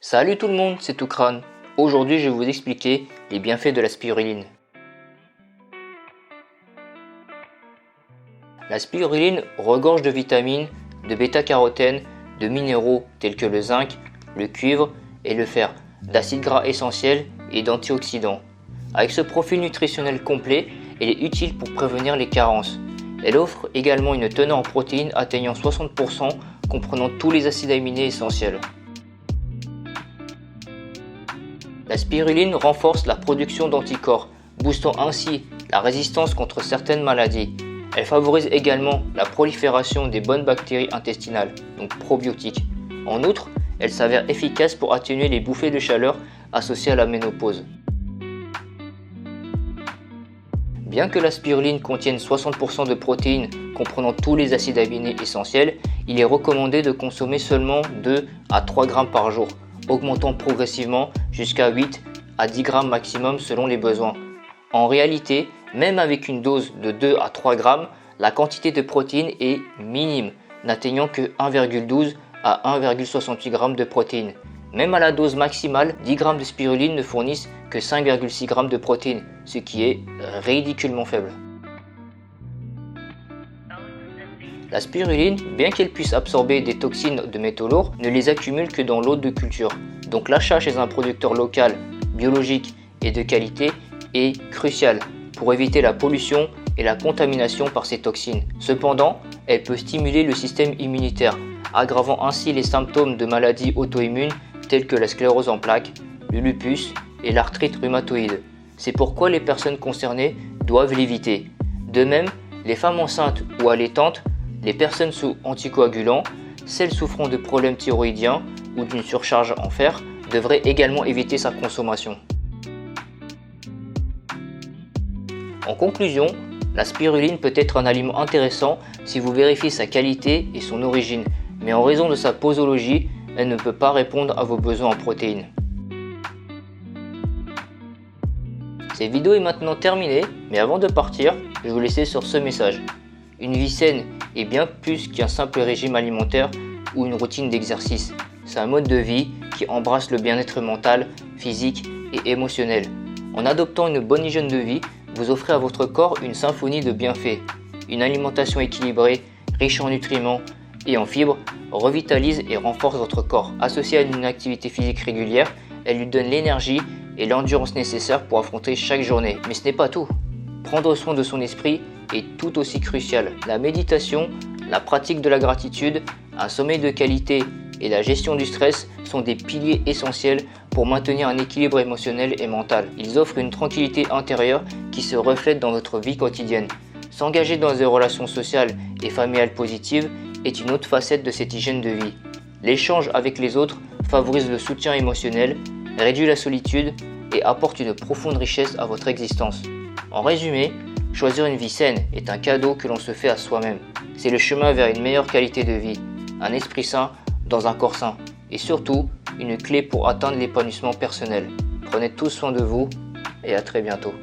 Salut tout le monde, c'est Toukran. Aujourd'hui, je vais vous expliquer les bienfaits de la spiruline. La spiruline regorge de vitamines, de bêta-carotène, de minéraux tels que le zinc, le cuivre et le fer, d'acides gras essentiels et d'antioxydants. Avec ce profil nutritionnel complet, elle est utile pour prévenir les carences. Elle offre également une teneur en protéines atteignant 60%, comprenant tous les acides aminés essentiels. La spiruline renforce la production d'anticorps, boostant ainsi la résistance contre certaines maladies. Elle favorise également la prolifération des bonnes bactéries intestinales, donc probiotiques. En outre, elle s'avère efficace pour atténuer les bouffées de chaleur associées à la ménopause. Bien que la spiruline contienne 60% de protéines comprenant tous les acides aminés essentiels, il est recommandé de consommer seulement 2 à 3 grammes par jour, augmentant progressivement jusqu'à 8 à 10 grammes maximum selon les besoins. En réalité, même avec une dose de 2 à 3 grammes, la quantité de protéines est minime, n'atteignant que 1,12 à 1,68 grammes de protéines. Même à la dose maximale, 10 grammes de spiruline ne fournissent que 5,6 grammes de protéines, ce qui est ridiculement faible. La spiruline, bien qu'elle puisse absorber des toxines de métaux lourds, ne les accumule que dans l'eau de culture. Donc l'achat chez un producteur local, biologique et de qualité est crucial pour éviter la pollution et la contamination par ces toxines. Cependant, elle peut stimuler le système immunitaire, aggravant ainsi les symptômes de maladies auto-immunes telles que la sclérose en plaques, le lupus et l'arthrite rhumatoïde. C'est pourquoi les personnes concernées doivent l'éviter. De même, les femmes enceintes ou allaitantes, les personnes sous anticoagulants, celles souffrant de problèmes thyroïdiens ou d'une surcharge en fer devraient également éviter sa consommation. En conclusion, la spiruline peut être un aliment intéressant si vous vérifiez sa qualité et son origine, mais en raison de sa posologie, elle ne peut pas répondre à vos besoins en protéines. Cette vidéo est maintenant terminée, mais avant de partir, je vais vous laisser sur ce message. Une vie saine est bien plus qu'un simple régime alimentaire ou une routine d'exercice. C'est un mode de vie qui embrasse le bien-être mental, physique et émotionnel. En adoptant une bonne hygiène de vie, vous offrez à votre corps une symphonie de bienfaits. Une alimentation équilibrée, riche en nutriments et en fibres, revitalise et renforce votre corps. Associée à une activité physique régulière, elle lui donne l'énergie et l'endurance nécessaires pour affronter chaque journée. Mais ce n'est pas tout. Prendre soin de son esprit est tout aussi crucial. La méditation, la pratique de la gratitude, un sommeil de qualité et la gestion du stress sont des piliers essentiels pour maintenir un équilibre émotionnel et mental. Ils offrent une tranquillité intérieure qui se reflète dans votre vie quotidienne. S'engager dans des relations sociales et familiales positives est une autre facette de cette hygiène de vie. L'échange avec les autres favorise le soutien émotionnel, réduit la solitude et apporte une profonde richesse à votre existence. En résumé, choisir une vie saine est un cadeau que l'on se fait à soi-même. C'est le chemin vers une meilleure qualité de vie, un esprit sain dans un corps sain et surtout une clé pour atteindre l'épanouissement personnel. Prenez tous soin de vous et à très bientôt.